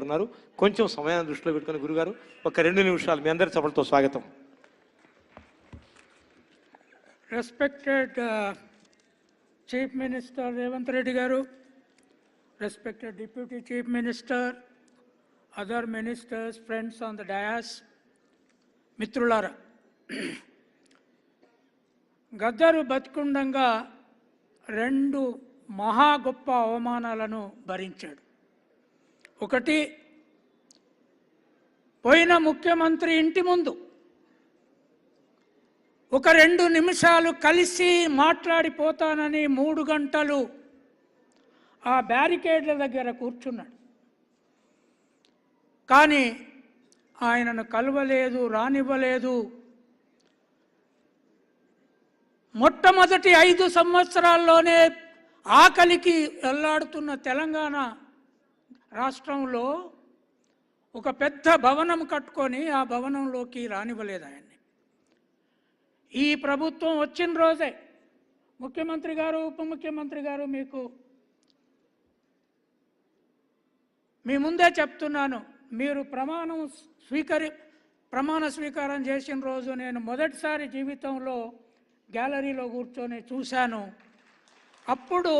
ఉన్నారు. కొంచెం సమయాన్ని దృష్టిలో పెట్టుకుని గురుగారు ఒక 2 నిమిషాలు మీ అందరి చప్పలతో స్వాగతం. Respected chief minister Revanth Reddy గారు, respected deputy chief minister, other ministers, friends on the dais, మిత్రులారా, గద్దరు బతికుండంగా 2 మహా గొప్ప అవమానాలను భరించాడు. ఒకటి, పోయిన ముఖ్యమంత్రి ఇంటి ముందు ఒక 2 నిమిషాలు కలిసి మాట్లాడిపోతానని 3 గంటలు ఆ బ్యారికేడ్ల దగ్గర కూర్చున్నాడు. కానీ ఆయనను కలవలేదు, రానివ్వలేదు. మొట్టమొదటి 5 సంవత్సరాల్లోనే ఆకలికి వెళ్లాడుతున్న తెలంగాణ రాష్ట్రంలో ఒక పెద్ద భవనం కట్టుకొని ఆ భవనంలోకి రానివ్వలేదు ఆయన్ని. ఈ ప్రభుత్వం వచ్చిన రోజే ముఖ్యమంత్రి గారు, ఉప ముఖ్యమంత్రి గారు, మీ ముందే చెప్తున్నాను, మీరు ప్రమాణ స్వీకారం చేసిన రోజు నేను మొదటిసారి జీవితంలో గ్యాలరీలో కూర్చొని చూశాను. అప్పుడు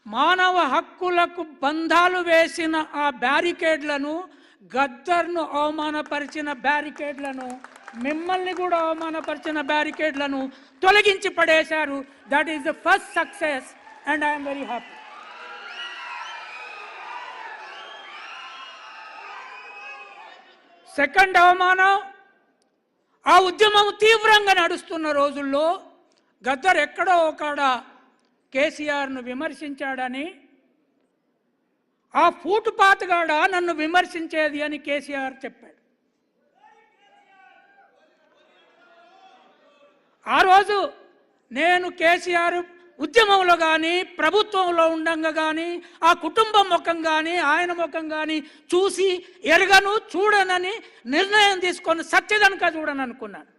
మానవ హక్కులకు బంధాలు వేసిన ఆ బ్యారికేడ్లను, గద్దర్ను అవమానపరిచిన బ్యారికేడ్లను, మిమ్మల్ని కూడా అవమానపరిచిన బ్యారికేడ్లను తొలగించి పడేశారు. That is the first success and I'm very happy. Second అవమానం, ఆ ఉద్యమం తీవ్రంగా నడుస్తున్న రోజుల్లో గద్దర్ ఎక్కడో ఒకడ కేసీఆర్ను విమర్శించాడని, ఆ ఫూటుపాతగాడ నన్ను విమర్శించేది అని కేసీఆర్ చెప్పాడు. ఆ రోజు నేను కేసీఆర్ ఉద్యమంలో కానీ ప్రభుత్వంలో ఉండంగా కానీ ఆ కుటుంబం ముఖం కానీ ఆయన ముఖం కానీ చూసి ఎరగను, చూడనని నిర్ణయం తీసుకొని సత్యదనక చూడను అనుకున్నాను.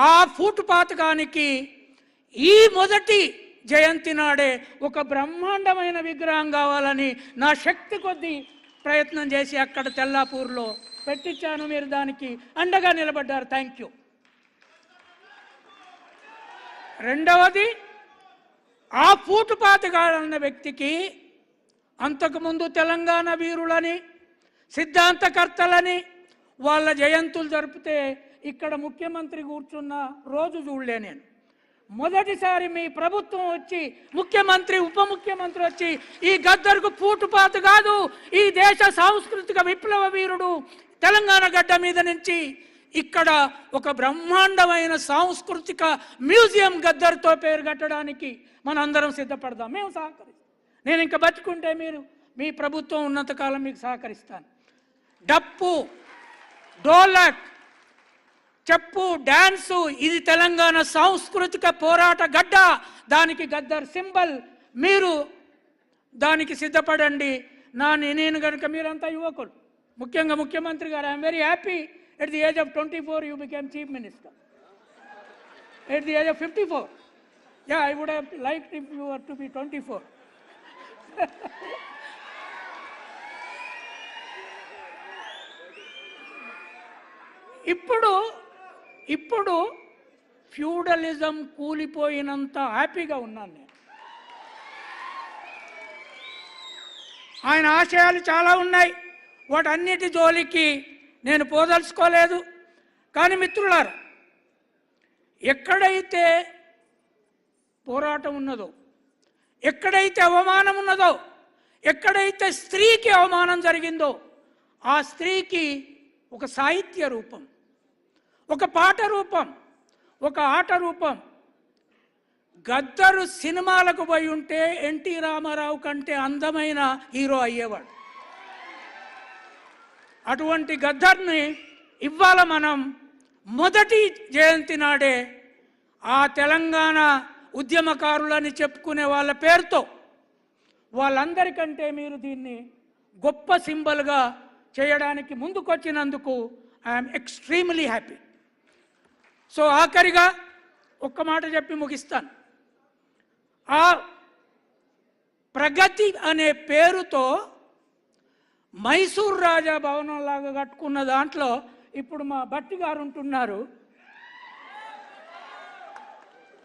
ఆ ఫూటుపాతకానికి ఈ మొదటి జయంతి నాడే ఒక బ్రహ్మాండమైన విగ్రహం కావాలని నా శక్తి కొద్దీ ప్రయత్నం చేసి అక్కడ తెల్లాపూర్లో పెట్టించాను. మీరు దానికి అండగా నిలబడ్డారు. Thank you. రెండవది, ఆ ఫూటుపాతగాడన్న వ్యక్తికి అంతకుముందు తెలంగాణ వీరులని, సిద్ధాంతకర్తలని వాళ్ళ జయంతులు జరిపితే ఇక్కడ ముఖ్యమంత్రి కూర్చున్న రోజు చూడలే నేను. మొదటిసారి మీ ప్రభుత్వం వచ్చి ముఖ్యమంత్రి, ఉప ముఖ్యమంత్రి వచ్చి ఈ గద్దర్కు పూటుపాత కాదు, ఈ దేశ సాంస్కృతిక విప్లవ వీరుడు, తెలంగాణ గడ్డ మీద నుంచి ఇక్కడ ఒక బ్రహ్మాండమైన సాంస్కృతిక మ్యూజియం గద్దర్తో పేరు కట్టడానికి మనందరం సిద్ధపడదాం. మేము సహకరిస్తాం. నేను ఇంకా బతుకుంటే మీ ప్రభుత్వం ఉన్నంతకాలం మీకు సహకరిస్తాను. డప్పు, డోలక్, చెప్పు, డ్యాన్సు, ఇది తెలంగాణ సాంస్కృతిక పోరాట గడ్డ. దానికి గద్దర్ సింబల్. మీరు దానికి సిద్ధపడండి. నేను కనుక మీరంతా యువకులు, ముఖ్యంగా ముఖ్యమంత్రి గారు, I'm very happy. At the age of 24, you became chief minister. At the age of 54, yeah, I would have liked if you were to be 24. ఇప్పుడు ఫ్యూడలిజం కూలిపోయినంత హ్యాపీగా ఉన్నాను నేను. ఆయన ఆశయాలు చాలా ఉన్నాయి, వాటన్నిటి జోలికి నేను పోదలుచుకోలేదు. కానీ మిత్రులారా, ఎక్కడైతే పోరాటం ఉన్నదో, ఎక్కడైతే అవమానం ఉన్నదో, ఎక్కడైతే స్త్రీకి అవమానం జరిగిందో, ఆ స్త్రీకి ఒక సాహిత్య రూపం, ఒక పాట రూపం, ఒక ఆట రూపం. గద్దరు సినిమాలకు పోయి ఉంటే ఎన్టీ రామారావు కంటే అందమైన హీరో అయ్యేవాడు. అటువంటి గద్దర్ని ఇవాళ మనం మొదటి జయంతి నాడే ఆ తెలంగాణ ఉద్యమకారులని చెప్పుకునే వాళ్ళ పేరుతో వాళ్ళందరికంటే మీరు దీన్ని గొప్ప సింబల్గా చేయడానికి ముందుకొచ్చినందుకు ఐఎమ్ ఎక్స్ట్రీమ్లీ హ్యాపీ. సో ఆఖరిగా ఒక్క మాట చెప్పి ముగిస్తాను. ఆ ప్రగతి అనే పేరుతో మైసూర్ రాజా భవనం లాగా కట్టుకున్న దాంట్లో ఇప్పుడు మా భట్టి గారు ఉంటున్నారు.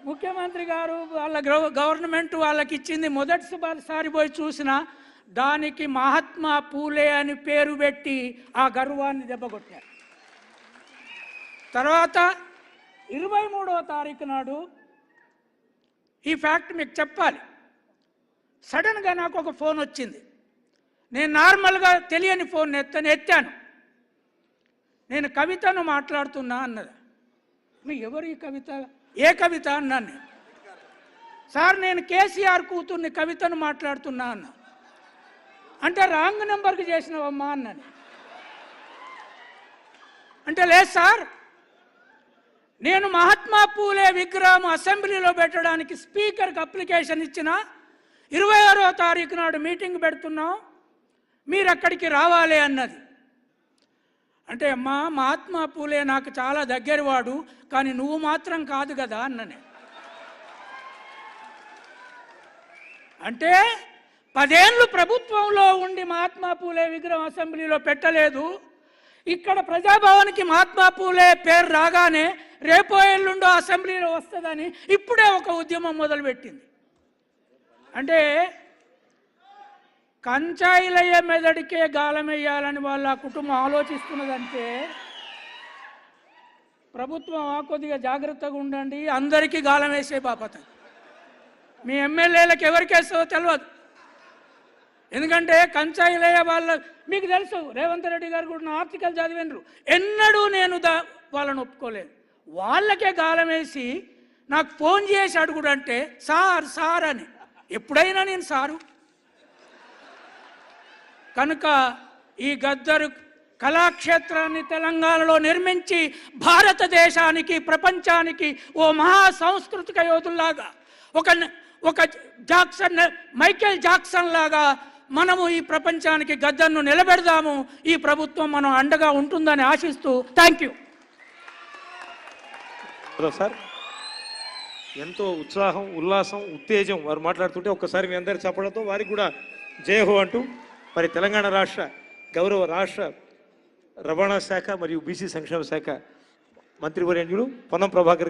ముఖ్యమంత్రి గారు వాళ్ళ గవర్నమెంట్ వాళ్ళకి ఇచ్చింది. మొదటిసారి పోయి చూసిన దానికి మహాత్మా పూలే అని పేరు పెట్టి ఆ గర్వాన్ని దెబ్బకొట్టారు. తర్వాత 23వ తారీఖు నాడు ఈ ఫ్యాక్ట్ మీకు చెప్పాలి. సడన్గా నాకు ఒక ఫోన్ వచ్చింది. నేను నార్మల్గా తెలియని ఫోన్ ఎత్తాను. నేను కవితను మాట్లాడుతున్నా అన్నది. ఎవరు ఈ కవిత? ఏ కవిత అన్నాను నేను. సార్ నేను కేసీఆర్ కూతుర్ని కవితను మాట్లాడుతున్నా అన్న. అంటే రాంగ్ నెంబర్కి చేసినవమ్మా అన్నాను. అంటే లేదు సార్, నేను మహాత్మా పూలే విగ్రహం అసెంబ్లీలో పెట్టడానికి స్పీకర్కి అప్లికేషన్ ఇచ్చిన 26వ తారీఖు నాడు మీటింగ్ పెడుతున్నాం, మీరు అక్కడికి రావాలి అన్నది. అంటే అమ్మా మహాత్మా పూలే నాకు చాలా దగ్గరవాడు, కానీ నువ్వు మాత్రం కాదు కదా అన్ననే. అంటే 10 ఏళ్ళు ప్రభుత్వంలో ఉండి మహాత్మా పూలే విగ్రహం అసెంబ్లీలో పెట్టలేదు. ఇక్కడ ప్రజాభవన్కి మహాత్మా పూలే పేరు రాగానే రేపో ఎల్లుండో అసెంబ్లీలో వస్తుందని ఇప్పుడే ఒక ఉద్యమం మొదలుపెట్టింది. అంటే కంచాయిలయ్య మెదడికే గాలం వేయాలని వాళ్ళ కుటుంబం ఆలోచిస్తున్నదంటే ప్రభుత్వం కొద్దిగా జాగ్రత్తగా ఉండండి, అందరికీ గాలం వేసే బాపత. మీ ఎమ్మెల్యేలకు ఎవరికేసో తెలియదు. ఎందుకంటే కంచాయిలయ్య వాళ్ళ మీకు తెలుసు, రేవంత్ రెడ్డి గారు కూడా ఆర్టికల్ చదివినరు. ఎన్నడూ నేను వాళ్ళని ఒప్పుకోలేదు. వాళ్ళకే గాలం వేసి నాకు ఫోన్ చేసి అడుగుడంటే సార్ సార్ అని. ఎప్పుడైనా నేను సారు. కనుక ఈ గద్దరు కళాక్షేత్రాన్ని తెలంగాణలో నిర్మించి భారతదేశానికి ప్రపంచానికి ఓ మహా సాంస్కృతిక యోధుల్లాగా ఒక మైకేల్ జాక్సన్ లాగా మనము ఈ ప్రపంచానికి గద్దర్ను నిలబెడదాము. ఈ ప్రభుత్వం మనం అండగా ఉంటుందని ఆశిస్తూ థ్యాంక్ యూ. సార్ ఎంతో ఉత్సాహం, ఉల్లాసం, ఉత్తేజం వారు మాట్లాడుతుంటే ఒక్కసారి మీ అందరి చెప్పడంతో వారికి కూడా జయహో అంటూ మరి తెలంగాణ రాష్ట్ర గౌరవ రాష్ట్ర రవాణా శాఖ మరియు బీసీ సంక్షేమ శాఖ మంత్రివర్యులు పొన్నం ప్రభాకర్ గారు